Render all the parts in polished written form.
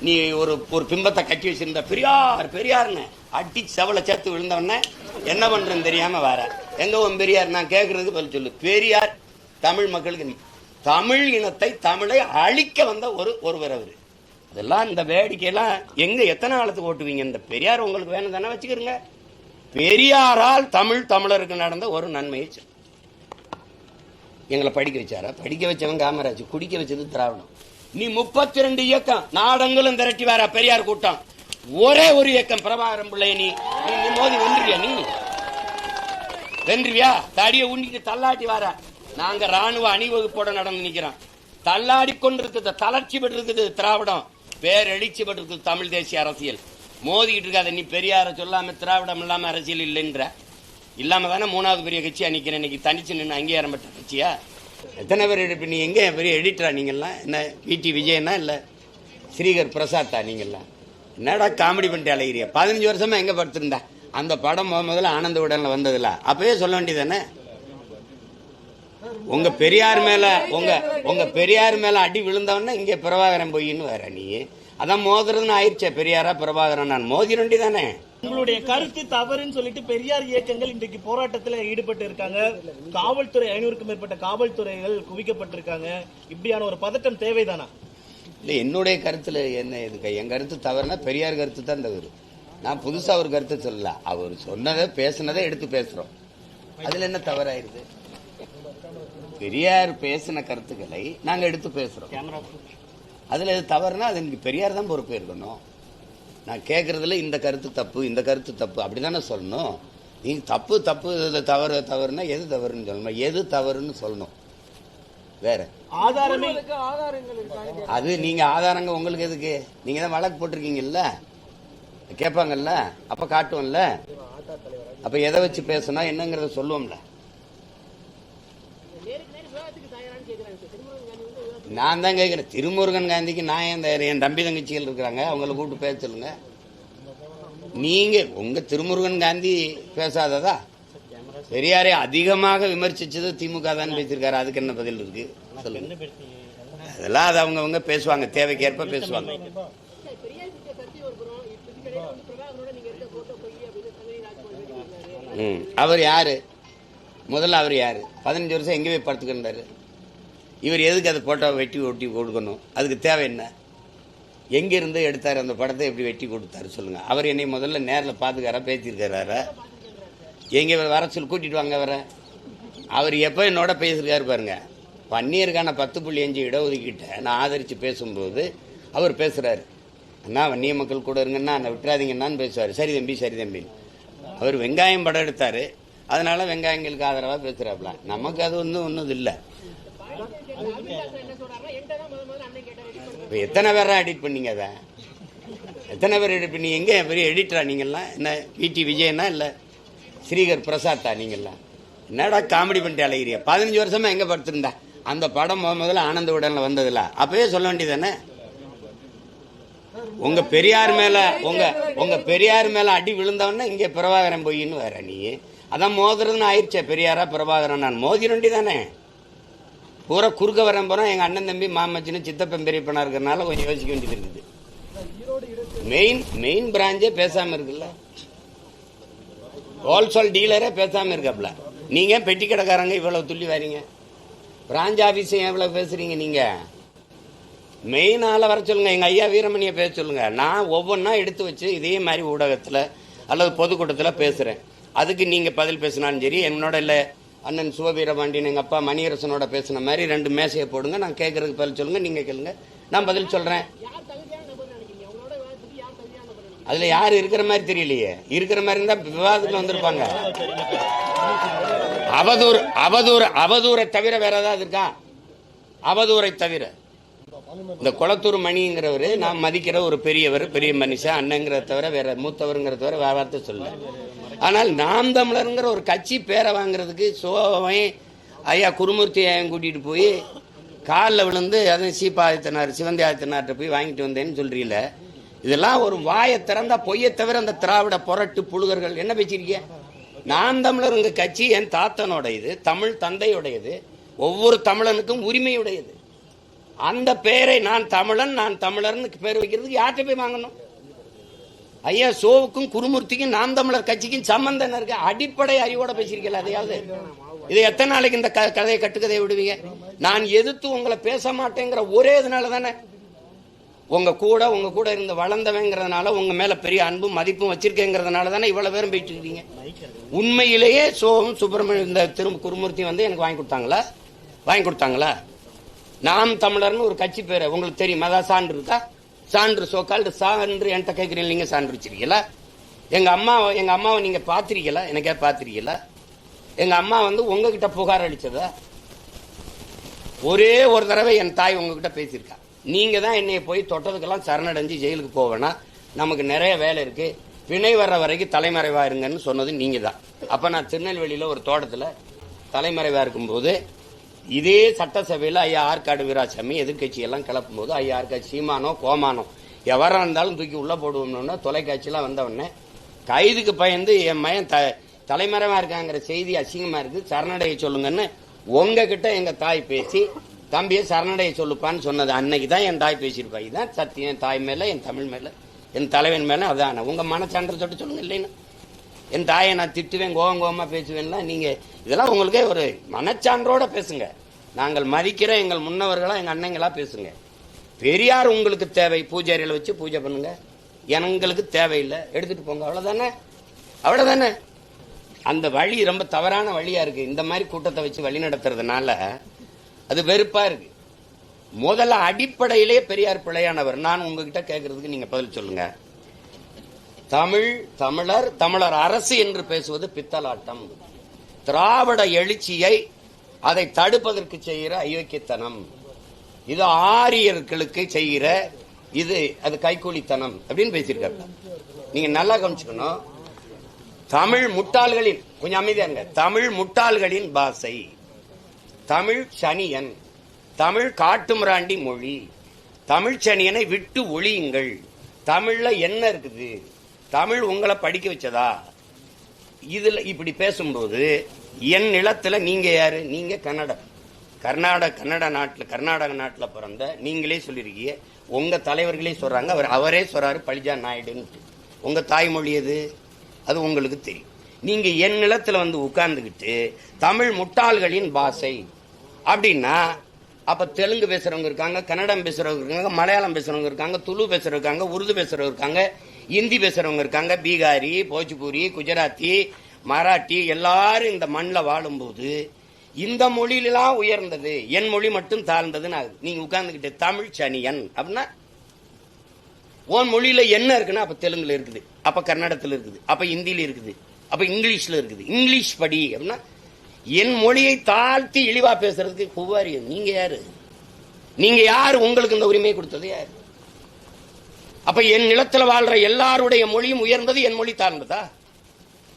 நீ ஒரு ஒரு பிம்பத்தை கட்டி வச்சிருந்த பெரியார் பெரியார்னு அடி செவலை சேர்த்து விழுந்தவொடனே என்ன பண்றேன்னு தெரியாம வர எங்க உன் பெரியார் நான் கேட்கறதுக்கு பதில் சொல்லு. பெரியார் தமிழ் மக்களுக்கு தமிழ் இனத்தை தமிழை அழிக்க வந்த ஒருவர் அவரு. அதெல்லாம் இந்த வேடிக்கையெல்லாம் எங்க எத்தனை காலத்துக்கு ஓட்டுவீங்க? இந்த பெரியார் உங்களுக்கு வேணும் தானே வச்சுக்கிறீங்க. பெரியாரால் தமிழருக்கு நடந்த ஒரு நன்மையை எங்களை படிக்க வச்சாரா? படிக்க வச்சவன் காமராஜ், குடிக்க வச்சது திராவிடம். நீ 32 இயக்கம் நாடங்களும் திரட்டி வர பெரியார் கூட்டம், ஒரே ஒரு இயக்கம் பிரபாகரன் பிள்ளை. நீ மோதி வென்றுவியா? நீ வென்றுவியா? தடியை உண்டிட்டு தள்ளாட்டி வர. நாங்க ராணுவ அணிவகுப்போட நடந்து நிக்கிறோம். தள்ளாடி கொண்டிருக்குது, தளர்ச்சி பெற்று இருக்குது திராவிடம், பேரெழுச்சி பெற்று இருக்குது தமிழ் தேசிய அரசியல். மோதிக்கிட்டு இருக்காத. நீ பெரியார சொல்லாம திராவிடம் இல்லாம அரசியல் இல்லைன்ற இல்லாம தானே 3வது பெரிய கட்சியா நிக்கிறேன். இன்னைக்கு தனிச்சு நின்று அங்கீகாரம் பெற்ற கட்சியா? எத்தனை பேர் எடுப்பு? நீ எங்க பெரிய எடிட்டரா நீங்கெல்லாம்? என்ன பிடி விஜயனா இல்ல ஸ்ரீகர் பிரசாத்தா நீங்கெல்லாம்? என்னடா காமெடி பண்ணிட்டு அலைகிறியா? 15 வருஷமா எங்க படுத்திருந்தா? அந்த படம் முதல்ல ஆனந்த உடன்ல வந்ததுல அப்பவே சொல்ல வேண்டியதானே? உங்க பெரியார் மேல அடி விழுந்தவன இங்க பிரபாகரன் போயின்னு வேற. நீ அதான் மோதுறதுன்னு ஆயிடுச்சே. பெரியாரா பிரபாகரன் நான் மோதி ரெண்டி தானே. உங்களுடைய கருத்து தவறுன்னு சொல்லிட்டு பெரியார் இயக்கங்கள் இன்றைக்கு போராட்டத்தில் ஈடுபட்டு இருக்காங்க. காவல்துறை 500க்கும் மேற்பட்ட காவல்துறைகள் குவிக்கப்பட்டிருக்காங்க. இப்படியான ஒரு பதட்டம் தேவைதானா? இல்ல, என்னுடைய கருத்துல என்ன இருக்கு? என் கருத்து தவறுனா பெரியார் கருத்து தான் தவறு. நான் புதுசா ஒரு கருத்து சொல்லல. அவர் சொன்னதை பேசுனதை எடுத்து பேசுறோம். அதுல என்ன தவறாயிருது? பெரியார் பேசின கருத்துக்களை நாங்க எடுத்து பேசுறோம். அதுல எது தவறுனா அது எனக்கு பெரியார் தான் பொறுப்பு இருக்கணும். நான் கேட்கறதுல இந்த கருத்து தப்பு, இந்த கருத்து தப்பு அப்படிதானே சொல்லணும். நீங்க தப்பு தப்பு தவறுனா எது தவறுன்னு சொல்லணும், எது தவறுன்னு சொல்லணும். வேற அது நீங்க ஆதாரங்க உங்களுக்கு எதுக்கு? நீங்க தான் வழக்கு போட்டிருக்கீங்கல்ல, கேட்பாங்கல்ல, அப்ப காட்டுவோம்ல. அப்ப எதை வச்சு பேசணும் என்னங்கறத சொல்லுவோம்ல. நான் தான் கேட்கிறேன். திருமுருகன் காந்திக்கு நான் என் தம்பி தங்கச்சிகள் இருக்கிறாங்க, அவங்களை கூப்பிட்டு பேச சொல்லுங்க. நீங்க உங்க திருமுருகன் காந்தி பேசாததா? பெரியாரை அதிகமாக விமர்சிச்சது திமுக தான் பேசியிருக்காரு. அதுக்கு என்ன பதில் இருக்கு சொல்லுங்க. அதெல்லாம் அது அவங்க பேசுவாங்க, தேவைக்கேற்ப பேசுவாங்க. அவர் யாரு? முதல்ல அவர் யாரு? 15 வருஷம் எங்க போய் படுத்துக்கிட்டாரு? இவர் எதுக்கு அதை போட்டோவை வெட்டி ஒட்டி கொடுக்கணும்? அதுக்கு தேவை என்ன? எங்கிருந்து எடுத்தாரு அந்த படத்தை? எப்படி வெட்டி கொடுத்தாரு சொல்லுங்க. அவர் என்னை முதல்ல நேரில் பார்த்துக்காரா, பேசியிருக்காரா? எங்க வர சொல்லி கூட்டிட்டு வாங்க வர. அவர் எப்போ என்னோட பேசியிருக்காரு பாருங்க. வன்னியருக்கான 10.5 இடஒதுக்கீட்டை நான் ஆதரித்து பேசும்போது அவர் பேசுறாரு, அண்ணா வன்னிய மக்கள் கூட இருங்கன்னா என்னை விட்டுறாதீங்கன்னான்னு பேசுவார். சரி தம்பி சரி தம்பி. அவர் வெங்காயம் படம் எடுத்தாரு, அதனால வெங்காயங்களுக்கு ஆதரவாக பேசுறாப்ல. நமக்கு அது ஒன்றும் இல்லை. எத்தனை பேரா எடிட் பண்ணீங்க? அதை எத்தனை பேர் எடிட் பண்ணி? எங்க பெரிய எடிட்டரா நீங்கெல்லாம்? என்ன பிடி விஜயனா இல்ல ஸ்ரீகர் பிரசாத்தா நீங்கெல்லாம்? என்னடா காமெடி பண்ணிட்டு அலைகிறியா? 15 வருஷமா எங்க படுத்திருந்தா? அந்த படம் முதல்ல ஆனந்த உடன்ல வந்ததுல அப்பவே சொல்ல வேண்டியதானே? உங்க பெரியார் மேல அடி விழுந்தவன இங்க பிரபாகரன் போயின்னு வேற. நீ அதான் மோதுறதுன்னு ஆயிடுச்சே. பெரியாரா பிரபாகரன் நான் மோதி ரெண்டி தானே. பூரா குறுக்க வரேன் போறோம். எங்க அண்ணன் தம்பி மாமச்சின்னு சித்தப்பன் பெரியப்பனா இருக்கிறதுனால கொஞ்சம் யோசிக்க வேண்டியது இருக்குது. மெயின் பிராஞ்சே பேசாம இருக்குல்ல. ஹோல்சேல் டீலரே பேசாம இருக்காப்ல. நீங்க பெட்டி கடைக்காரங்க இவ்வளவு துள்ளி வரீங்க. பிராஞ்ச் ஆபீஸ் எவ்வளவு பேசுறீங்க? நீங்க மெயின் ஆள வர சொல்லுங்க. எங்க ஐயா வீரமணியை பேச சொல்லுங்க. நான் ஒவ்வொன்றா எடுத்து வச்சு இதே மாதிரி ஊடகத்துல அல்லது பொதுக்கூட்டத்துல பேசுறேன். அதுக்கு நீங்க பதில் பேசினாலும் சரி, என்னோட இல்ல அண்ணன் சிவவீரபாண்டியன் எங்க அப்பா மணியரசனோட பேசின மாதிரி 2 மேசையை போடுங்க. நான் கேட்கறதுக்கு பதில் சொல்லுங்க, நீங்க கேளுங்க, நான் பதில் சொல்றேன். அதுல யாரு இருக்கிற மாதிரி தெரியலையே. இருக்கிற மாதிரி இருந்தா விவாதத்துல வந்திருப்பாங்க. அவதூறை தவிர வேற ஏதாவது இருக்கா? அவதூறை தவிர இந்த குளத்தூர் மணிங்கிறவரு நான் மதிக்கிற ஒரு பெரியவர், பெரிய மனுஷன், அண்ணங்கிறத தவிர வேற மூத்தவருங்கிற தவிர வேற வார்த்தை சொல்ல. ஆனால் நாம் தமிழருங்கிற ஒரு கட்சி பேரை வாங்குறதுக்கு சோவை ஐயா குருமூர்த்தி ஐயன் கூட்டிட்டு போய் காலில் விழுந்து அதுவும் சீப்பாதித்தனார் சிவந்தி ஆதித்தனார்கிட்ட போய் வாங்கிட்டு வந்தேன்னு சொல்றீல. இதெல்லாம் ஒரு வாயை திறந்தா பொய்யை தவிர அந்த திராவிட புரட்டு புழுகர்கள் என்ன பேசிருக்கீங்க? நாம் தமிழர் உங்க கட்சி என் தாத்தனோடையது, தமிழ் தந்தையுடையது, ஒவ்வொரு தமிழனுக்கும் உரிமையுடையது. அந்த பேரை நான் தமிழர்னு பேர் வைக்கிறதுக்கு யார்கிட்ட போய் வாங்கணும்? ஐயா, சோவுக்கும் குருமூர்த்திக்கும் நாம் தமிழர் கட்சிக்கும் சம்பந்தம் இருக்கு. அடிப்படை அறிவோட பேசியிருக்கல. அதையாவது இதை எத்தனை நாளைக்கு இந்த கதையை கட்டுக்கதையை விடுவீங்க? நான் எதிர்த்து உங்களை பேச மாட்டேங்கிற ஒரே இதனால தானே, உங்க கூட இருந்து வளர்ந்தவங்கிறதுனால, உங்க மேல பெரிய அன்பும் மதிப்பும் வச்சிருக்கேங்கிறதுனால தானே இவ்வளவு பேரும் போயிட்டு இருக்கீங்க. உண்மையிலேயே சோகம் சுப்பிரமணியம் இந்த குருமூர்த்தி வந்து எனக்கு வாங்கி கொடுத்தாங்களா? நாம் தமிழர்னு ஒரு கட்சி பேரை உங்களுக்கு தெரியும். அதான் சான்று இருக்கா? சான்று சோக்கால் சான்று என்கிட்ட கேட்கிறீங்க. நீங்க சான்று வச்சிருக்கீங்களா? எங்க அம்மாவை நீங்க பாத்திருக்கீங்களா? எனக்கே பாத்திருக்கீங்களா? எங்க அம்மா வந்து உங்ககிட்ட புகார் அளிச்சதா? ஒரே ஒரு தடவை என் தாய் உங்ககிட்ட பேசியிருக்கா. நீங்க தான் என்னைய போய் தொட்டதுக்கெல்லாம் சரணடைஞ்சு ஜெயிலுக்கு போவேனா, நமக்கு நிறைய வேலை இருக்கு, பிணை வர்ற வரைக்கும் தலைமறைவா இருங்கன்னு சொன்னது நீங்க தான். அப்ப நான் திருநெல்வேலியில ஒரு தோட்டத்துல தலைமறைவா இருக்கும்போது இதே சட்டசபையில் ஐயா ஆற்காடு வீராசாமி எதிர்கட்சி எல்லாம் கிளப்பும் போது ஐயா ஆற்காடு சீமானோ கோமானோ எவரா இருந்தாலும் தூக்கி உள்ள போடுவோம்னு தொலைக்காட்சியெல்லாம் வந்தவொடனே கைதுக்கு பயந்து என் மயன் தலைமறைவா இருக்காங்கிற செய்தி அசிங்கமா இருக்கு, சரணடைய சொல்லுங்கன்னு உங்ககிட்ட எங்க தாய் பேசி தம்பியை சரணடைய சொல்லுப்பான்னு சொன்னது அன்னைக்கு தான் என் தாய் பேசியிருப்பா. இதுதான் சத்தியம். என் தாய் மேல, என் தமிழ் மேல, என் தலைவன் மேல. அதான் உங்க மனச்சான்ற சொல்லிட்டு சொல்லுங்க. இல்லைன்னா என் தாயை நான் திட்டுவேன், கோவமா பேசுவேன்னா நீங்க இதெல்லாம் உங்களுக்கே ஒரு மனச்சான்றோட பேசுங்க. நாங்கள் மதிக்கிற எங்கள் முன்னவர்களா, எங்க அண்ணங்களா பேசுங்க. பெரியார் உங்களுக்கு தேவை, பூஜை அறையில வச்சு பூஜை பண்ணுங்க. எங்களுக்கு தேவையில்லை, எடுத்துட்டு போங்க. அவ்வளவுதானே. அந்த வழி ரொம்ப தவறான வழியா இருக்கு. இந்த மாதிரி கூட்டத்தை வச்சு வழி நடத்துறதுனால அது வெறுப்பா இருக்கு. முதல்ல அடிப்படையிலே பெரியார் பிழையானவர். நான் உங்ககிட்ட கேட்கறதுக்கு நீங்க பதில் சொல்லுங்க. தமிழர் அரசு என்று பேசுவது பித்தலாட்டம். திராவிட எழுச்சியை அதை தடுப்பதற்கு செய்கிற அயோக்கியத்தனம். இது ஆரியர்களுக்கு செய்கிற அது கைக்கூலித்தனம் அப்படின்னு பேசியிருக்காங்க. நீங்க நல்லா கவனிச்சுக்கணும். தமிழ் முட்டாள்களின், கொஞ்சம் அமைதியா இருங்க, தமிழ் முட்டாள்களின் பாஷை, தமிழ் சனியன், தமிழ் காட்டுமிராண்டி மொழி, தமிழ் சனியனை விட்டு ஒழியுங்கள். தமிழ்ல என்ன இருக்குது? தமிழ் உங்களை படிக்க வச்சதா? இதுல இப்படி பேசும்போது என் நிலத்துல நீங்க யாரு? நீங்க கர்நாடக நாட்டுல பிறந்த நீங்களே சொல்லிருக்கீங்க. உங்க தலைவர்களே சொல்றாங்க, அவரே சொல்றாரு பழிஜா நாயுடுன்னு. உங்க தாய்மொழி எது? அது உங்களுக்கு தெரியும். நீங்க என் நிலத்துல வந்து உட்கார்ந்துகிட்டு தமிழ் முட்டாள்களின் பாஷை அப்படின்னா, அப்ப தெலுங்கு பேசுறவங்க இருக்காங்க, கன்னடம் பேசுறவங்க இருக்காங்க, மலையாளம் பேசுறவங்க இருக்காங்க, துளு பேசுறவங்க இருக்காங்க, உருது பேசுறவங்க இருக்காங்க, இந்தி பேசுறவங்க இருக்காங்க, பீகாரி, போஜ்பூரி, குஜராத்தி, மராட்டி எல்லாரும் இந்த மண்ணில் வாழும்போது இந்த மொழியிலாம் உயர்ந்தது, என் மொழி மட்டும் தாழ்ந்ததுன்னு ஆகுது. நீங்க உட்கார்ந்துகிட்டு தமிழ் சனியன் அப்படின்னா, உன் மொழியில என்ன இருக்குன்னா, அப்ப தெலுங்குல இருக்குது, அப்ப கன்னடத்துல இருக்குது, அப்ப இந்தியில இருக்குது, அப்ப இங்கிலீஷ்ல இருக்குது. இங்கிலீஷ் படி அப்படின்னா என் மொழியை தாழ்த்தி இழிவா பேசுறதுக்கு புவாரி. நீங்க யாரு? உங்களுக்கு இந்த உரிமையை கொடுத்தது யாரு? அப்ப என் நிலத்துல வாழ்ற எல்லாருடைய மொழியும் உயர்ந்தது, என் மொழி தாழ்ந்ததா?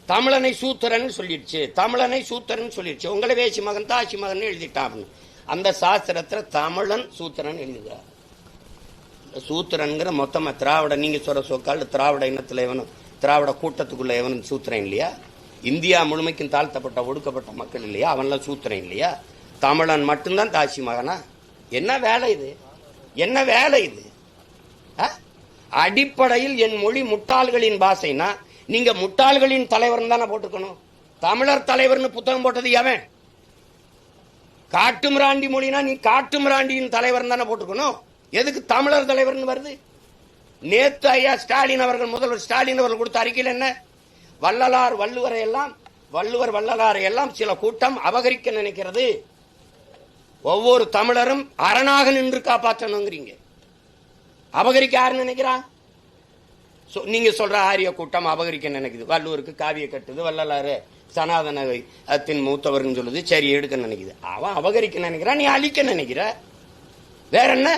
தமிழனை சூத்திரன் சொல்லிடுச்சு. உங்களை வேசி மகன் தாசி மகன் எழுதிட்டான். அந்த சாஸ்திரத்துல தமிழன் சூத்திரன் எழுதுகிறார். சூத்திரன்கிற மொத்தமா திராவிட, நீங்க சொல்ற சொக்கால் திராவிட இனத்துல எவனும், திராவிட கூட்டத்துக்குள்ள எவனும் சூத்திரன் இல்லையா? இந்தியா முழுமைக்கும் தாழ்த்தப்பட்ட ஒடுக்கப்பட்ட மக்கள் இல்லையா? அவன்லாம் சூத்திரன் இல்லையா? தமிழன் மட்டும்தான் தாசி மகனா? என்ன வேலை இது? அடிப்படையில் என் மொழி முட்டாள்களின் பாஷைனா நீங்க முட்டாள்களின் தலைவர் தானே போட்டுக்கணும். தமிழர் தலைவர்னு புத்தகம் போட்டது எவன்? காட்டுமிராண்டி மொழினா நீ காட்டுமிராண்டியின் தலைவர் தானே போட்டுக்கணும். எதுக்கு தமிழர் தலைவர்னு வருது? நேத்து ஐயா ஸ்டாலின் அவர்கள், முதல்வர் ஸ்டாலின் அவர்கள் கொடுத்த அறிக்கையில் என்ன? வள்ளுவர் வள்ளலாரை எல்லாம் சில கூட்டம் அபகரிக்க நினைக்கிறது. ஒவ்வொரு தமிழரும் அரணாக நின்று காப்பாற்றணுங்கிறீங்க. அபகரிக்க யாரு நினைக்கிறா? நீங்க சொல்ற ஆரிய கூட்டம் அபகரிக்க நினைக்குது. வள்ளுவருக்கு காவிய கட்டுது, வள்ளலாறு சனாதனத்தின் மூத்தவர்னு சொல்லுது, சரி எடுக்க நினைக்குது. அவன் அபகரிக்க நினைக்கிறான், நீ அழிக்க நினைக்கிற. வேற என்ன?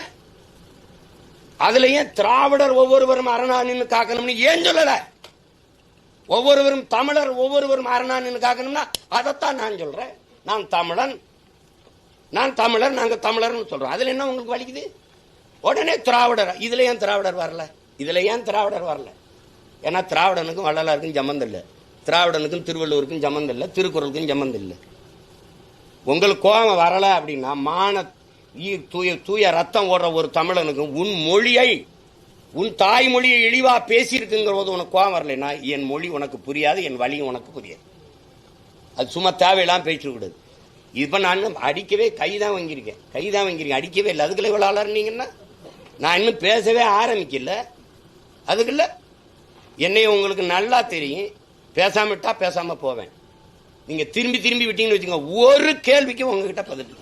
அதுல ஏன் திராவிடர் ஒவ்வொருவரும் அரணா நின்று காக்கணும்னு ஏன் சொல்லல? ஒவ்வொருவரும் தமிழர் ஒவ்வொருவரும் அரணா நின்று காக்கணும்னா அதைத்தான் நான் சொல்றேன். நான் தமிழர், நாங்க தமிழர்னு சொல்றோம். அதுல என்ன உங்களுக்கு வலிக்குது? உடனே திராவிடர். இதுல ஏன் திராவிடர் வரல? ஏன்னா திராவிடனுக்கும் வள்ளலாருக்கும் சம்பந்தம் இல்லை, திராவிடனுக்கும் திருவள்ளுவருக்கும் சம்பந்தம் இல்லை, திருக்குறளுக்கும் சம்பந்தம் இல்லை. உங்களுக்கு கோபம் வரல அப்படின்னா தூய ரத்தம் ஓடுற ஒரு தமிழனுக்கு உன் மொழியை, உன் தாய்மொழியை இழிவா பேசியிருக்குங்கிற போது உனக்கு கோவம் வரலைன்னா என் மொழி உனக்கு புரியாது, என் வழியும் உனக்கு புரியாது. அது சும்மா தேவையெல்லாம் பேசிட்டு கூடாது. இப்ப நான் அடிக்கவே கைதான் வாங்கியிருக்கேன், அடிக்கவே இல்லை. அதுக்குள்ள இவ்வளவு அலர்னீங்கன்னா நான் இன்னும் பேசவே ஆரம்பிக்கல. அதுக்குள்ள என்னைய உங்களுக்கு நல்லா தெரியும். பேசாம விட்டா பேசாம போவேன். நீங்க திரும்பி விட்டீங்கன்னு வச்சுக்கோங்க, ஒரு கேள்விக்கு உங்ககிட்ட பதில்.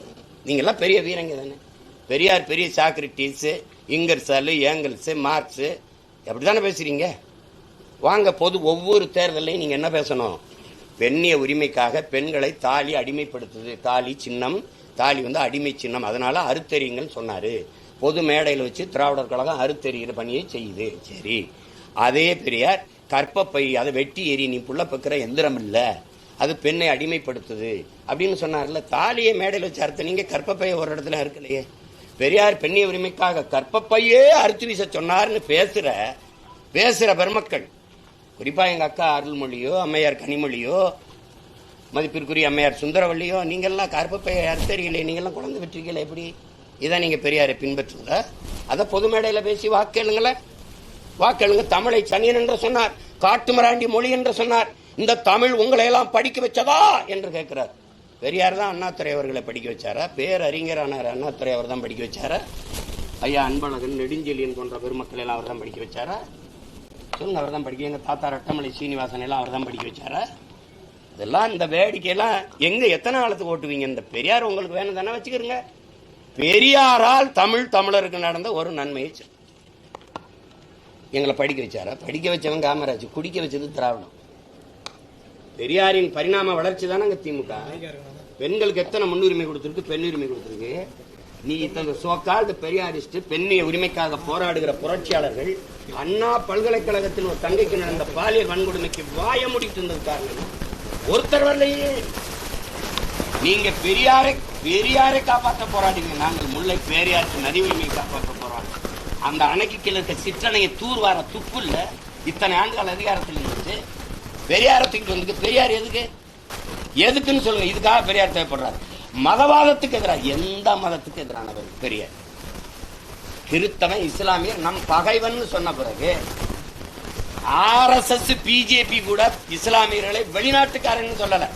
நீங்க எல்லாம் பெரிய வீரங்க தானே. பெரியார் பெரிய சாக்ரட்டிஸ், இங்கர்சாலு, ஏங்கல்ஸ், மார்க்ஸ் அப்படித்தானே பேசுறீங்க. வாங்க, ஒவ்வொரு தேர்தலையும் நீங்க என்ன பேசணும்? பெண்ணிய உரிமைக்காக பெண்களை தாலி அடிமைப்படுத்துது, தாலி சின்னம், தாலி அடிமை சின்னம், அதனால அறுத்தறியுங்கள் சொன்னாரு. பொது மேடையில் வச்சு திராவிடர் கழகம் அறுத்தறிகிற பணியை செய்யுது. சரி, அதே பெரியார் கற்பப்பை அதை வெட்டி எறி, நீ புள்ள பக்கிற எந்திரம் இல்ல, அது பெண்ணை அடிமைப்படுத்துது அப்படின்னு சொன்னார்ல. தாலியை மேடையில் வச்சு அறுத்த நீங்க கற்பப்பையை ஒரு இடத்துல அறுக்கலையே. பெரியார் பெண்ணிய உரிமைக்காக கற்பப்பையே அறுத்து வீச சொன்னார்னு பேசுற பெருமக்கள், குறிப்பா எங்க அக்கா அருள்மொழியோ, அம்மையார் கனிமொழியோ, மதிப்பிற்குரிய அம்மையார் சுந்தரவள்ளியோ, நீங்கெல்லாம் கற்பப்பையை அறுத்தறிகளே, நீங்கெல்லாம் குழந்தை பெற்றீங்களே, எப்படி இதான் நீங்க பெரியாரை பின்பற்றுங்களா? அதை பொது மேடையில பேசி வாக்கெழுங்க. தமிழை சனியன் என்று சொன்னார், காட்டுமிராண்டி மொழி என்று சொன்னார். இந்த தமிழ் உங்களை எல்லாம் படிக்க வச்சதா என்று கேட்கிறார். பெரியார் தான் அண்ணாதுரை அவர்களை படிக்க வச்சாரா? பேரறிஞரானார் அண்ணாதுரை அவர் தான் படிக்க வச்சாரா? ஐயா அன்பழகன், நெடுஞ்செழியன் போன்ற பெருமக்கள் எல்லாம் அவர் தான் படிக்க வச்சாரா? சொல்லுங்க, அவர் தான் படிக்க. எங்க தாத்தா ரட்டமலை சீனிவாசன் எல்லாம் அவர் தான் படிக்க வச்சாரா? இதெல்லாம் இந்த வேடிக்கையெல்லாம் எத்தனை காலத்துக்கு ஓட்டுவீங்க? இந்த பெரியார் உங்களுக்கு வேணும் தானே, வச்சுக்கிறீங்க. பெரியாரால் தமிழருக்கு நடந்த ஒரு நன்மையை எங்களை படிக்க வச்சாரா? படிக்க வச்சவன் காமராஜ், குடிக்க வச்சது திராவிடம். பெரியாரின் பரிணாம வளர்ச்சி தானே திமுக. பெண்களுக்கு எத்தனை முன்னுரிமை கொடுத்திருக்கு, பெண்ணுரிமை கொடுத்திருக்கு. நீ இத்தனை சோக்கால்டு பெரியாரிஸ்ட், பெண்ணிய உரிமைக்காக போராடுகிற புரட்சியாளர்கள் அண்ணா பல்கலைக்கழகத்தில் ஒரு தங்கைக்கு நடந்த பாலியல் வன்கொடுமைக்கு வாய முடிட்டு இருந்தது காரணம் ஒருத்தர் வரலையே. நீங்க பெரியாரை காப்பாற்ற போராடுங்க, நாங்கள் முல்லை பெரியாருக்கு நதி உரிமையை காப்பாற்ற போராடுறோம். அந்த அணைக்கு கீழே இருக்க சிற்றணையை தூர்வார துப்பு இல்ல. இத்தனை ஆண்டுகள் அதிகாரத்தில் இருந்துச்சு. பெரியாரத்துக்கு வந்து பெரியார் எதுக்குன்னு சொல்லுங்க. இதுக்காக பெரியார் தேவைப்படுறாரு. மதவாதத்துக்கு எதிராக, எந்த மதத்துக்கு எதிரானவர் பெரியார்? கிறிஸ்தவன், இஸ்லாமியர் நம் பகைவன் சொன்ன பிறகு RSS, பிஜேபி கூட இஸ்லாமியர்களை வெளிநாட்டுக்காரன்னு சொல்லல.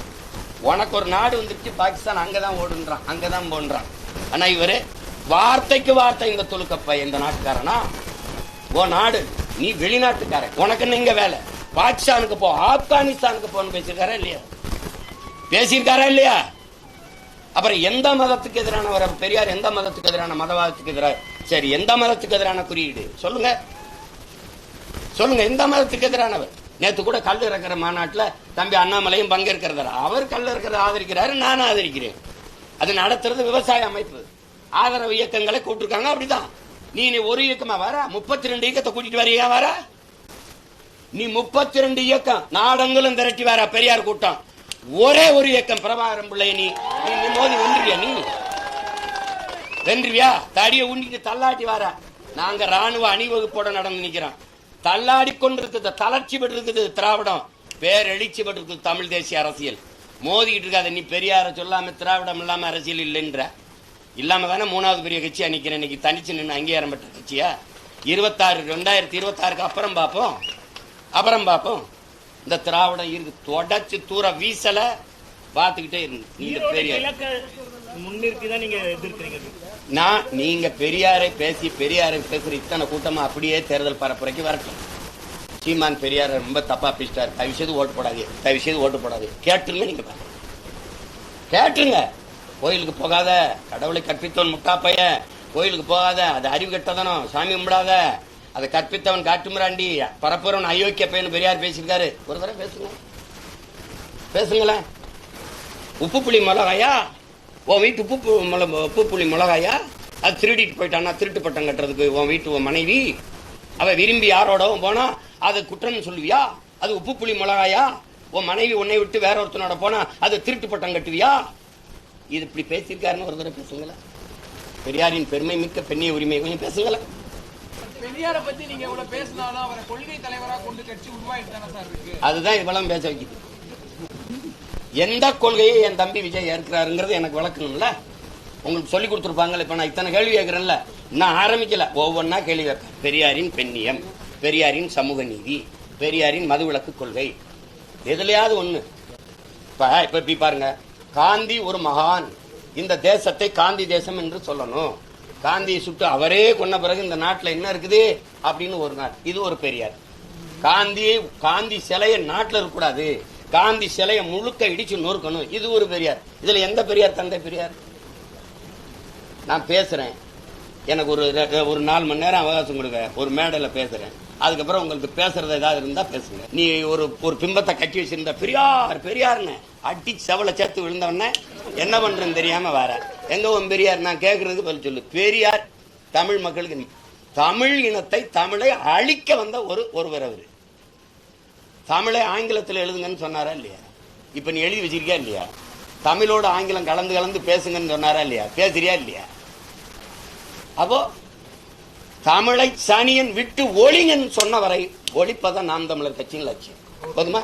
உனக்கு ஒரு நாடு வந்துருச்சு பாகிஸ்தான், அங்கதான் ஓடுன்றான், அங்கதான் போன்றான். ஆனா இவரு வார்த்தைக்கு வார்த்தை இந்த துலுக்கப்ப இந்த நாட்டுக்காரனா? ஓ நாடு, நீ வெளிநாட்டுக்காரன், உனக்கு இங்க வேலை, பாகிஸ்தானுக்கு போ, ஆப்கானிஸ்தானுக்கு போன்னு பேசியிருக்காரா இல்லையா? அப்புறம் எந்த மதத்துக்கு எதிரானவர் பெரியார்? எந்த மதத்துக்கு எதிரான? மதவாதத்துக்கு எதிராக. சரி, எந்த மதத்துக்கு எதிரான குறியீடு சொல்லுங்க, எந்த மதத்துக்கு எதிரானவர்? நேற்று கூட கல் இறக்கிற மாநாட்டில் தம்பி அண்ணாமலையும் பங்கேற்கிறதா? அவர் கல் இறக்கிறத ஆதரிக்கிறாரு, நான் ஆதரிக்கிறேன். அது நடத்துறது விவசாய அமைப்பு, ஆதரவு இயக்கங்களை கூப்பிட்டுருக்காங்க. அப்படிதான். நீ ஒரு இயக்கமா வர? 32 இயக்கத்தை கூட்டிட்டு வரையா வர? நீ 32 இயக்கம் நாடங்களும் திரட்டி வர பெரியார் கூட்டம். ஒரே ஒரு இயக்கம் பிரபாகரன் பிள்ளை நீ மோதி வென்றுவியா? நீ வென்றுவியா? தடியை உண்டிட்டு தள்ளாட்டி வர. நாங்க ராணுவ அணிவகுப்போட நடந்து நிக்கிறோம். தள்ளாடி கொண்டிருக்குது, தளர்ச்சி பெற்று இருக்குது திராவிடம், பேரெழுச்சி பெற்று இருக்குது தமிழ் தேசிய அரசியல். மோதிக்கிட்டு இருக்காத. நீ பெரியார சொல்லாம திராவிடம் இல்லாம அரசியல் இல்லைன்ற இல்லாம தானே 3வது பெரிய கட்சியா நிக்கிறேன். இன்னைக்கு தனிச்சு நின்று அங்கீகாரம் பெற்ற கட்சியா? 2026க்கு அப்புறம் பார்ப்போம். இந்த திராவிடம் இருக்கு, தொடச்சு தூர வீசல பார்த்துக்கிட்டே இருந்து. நீங்க பெரியாரை பேசுற இத்தனை கூட்டமா அப்படியே தேர்தல் பரப்புரைக்கு வரட்டும். சீமான் பெரியார் ரொம்ப தப்பா பேசிட்டாரு, தயவு செய்து ஓட்டு போடாது, கேட்டுருங்க. நீங்க கேட்டுருங்க. கோயிலுக்கு போகாத, கடவுளை கற்பித்தவன் முட்டாப்பைய, கோயிலுக்கு போகாத, அது அறிவு கெட்டதனம், சாமி கும்பிடாத, அதை கற்பித்தவன் காட்டுமிராண்டி, பரப்புறவன் அயோக்கிய பையன் பெரியார் பேசியிருக்காரு. ஒரு தடவை பேசுங்களேன். உப்பு புளி மிளகாயா? உன் வீட்டு உப்பு புளி மிளகாயா? அது திருடிட்டு போயிட்டான்னா திருட்டு பட்டம் கட்டுறதுக்கு உன் வீட்டு உன் மனைவி அவ விரும்பி யாரோடவும் போனா அது குற்றம்னு சொல்லுவியா? அது உப்பு புளி மிளகாயா? உன் மனைவி உன்னை விட்டு வேற ஒருத்தனோட போனா அது திருட்டு பட்டம் கட்டுவியா? இது இப்படி பேசியிருக்காருன்னு ஒரு தடவை பேசுங்களேன். பெரியாரின் பெருமை மிக்க பெண்ணிய உரிமை கொஞ்சம் பேசுங்களேன். பெரியாரை பத்தி நீங்க எவ்வளவு பேசினாலும் அவரை கொள்கை தலைவரா கொண்டு கட்சி உருவாயிட்டு தானே சார் இருக்கு. அதுதான் இவ்வளவு பேச வைக்குது. எந்த கொள்கையை என் தம்பி விஜய் ஏற்கிறாருங்கிறது எனக்கு விளக்கணும்ல. உங்களுக்கு சொல்லி கொடுத்துருப்பாங்கல்ல. இப்ப நான் இத்தனை கேள்வி கேட்கறேன்ல, நான் ஆரம்பிக்கல, ஒவ்வொன்னா கேள்வி கேட்பேன். பெரியாரின் பெண்ணியம், பெரியாரின் சமூக நீதி, பெரியாரின் மதுவிலக்கு கொள்கை, எதுலையாவது ஒண்ணு. இப்ப இப்படி பாருங்க, காந்தி ஒரு மகான், இந்த தேசத்தை காந்தி தேசம் என்று சொல்லணும். காந்தியை சுட்டு அவரே கொன்ன பிறகு இந்த நாட்டில் என்ன இருக்குது அப்படின்னு ஒரு நாள், இது ஒரு பெரியார். காந்தி சிலையை நாட்டில் இருக்கக்கூடாது, காந்தி சிலையை முழுக்க இடிச்சு நொறுக்கணும், இது ஒரு பெரியார். இதுல எந்த பெரியார் தந்தை பெரியார்? நான் பேசுறேன், எனக்கு ஒரு 4 மணி நேரம் அவகாசம் கொடுங்க, ஒரு மேடையில் பேசுறேன், அதுக்கப்புறம் உங்களுக்கு பேசுறது ஏதாவது இருந்தா பேசுங்க. நீ ஒரு பிம்பத்தை கட்டி வச்சிருந்த பெரியார் பெரியார்னு அடி செவலை சேர்த்து விழுந்தவன என்ன பண்றேன்னு தெரியாம வர எங்க உன் பெரியார்? நான் கேட்கறதுக்கு பதில் சொல்லு. பெரியார் தமிழ் மக்களுக்கு, தமிழ் இனத்தை, தமிழை அழிக்க வந்த ஒருவர் அவரு. தமிழை ஆங்கிலத்தில் எழுதுங்கன்னு சொன்னாரா இல்லையா? இப்ப நீ எழுதி வச்சிருக்கியா இல்லையா? தமிழோட ஆங்கிலம் கலந்து கலந்து பேசுங்கன்னு சொன்னாரா இல்லையா? பேசுறியா இல்லையா? அப்போ தமிழை சனியன் விட்டு ஒளிங்கன்னு சொன்ன வரை ஒழிப்பதான் நாம் தமிழர் கட்சியின் லட்சியம். போதுமா?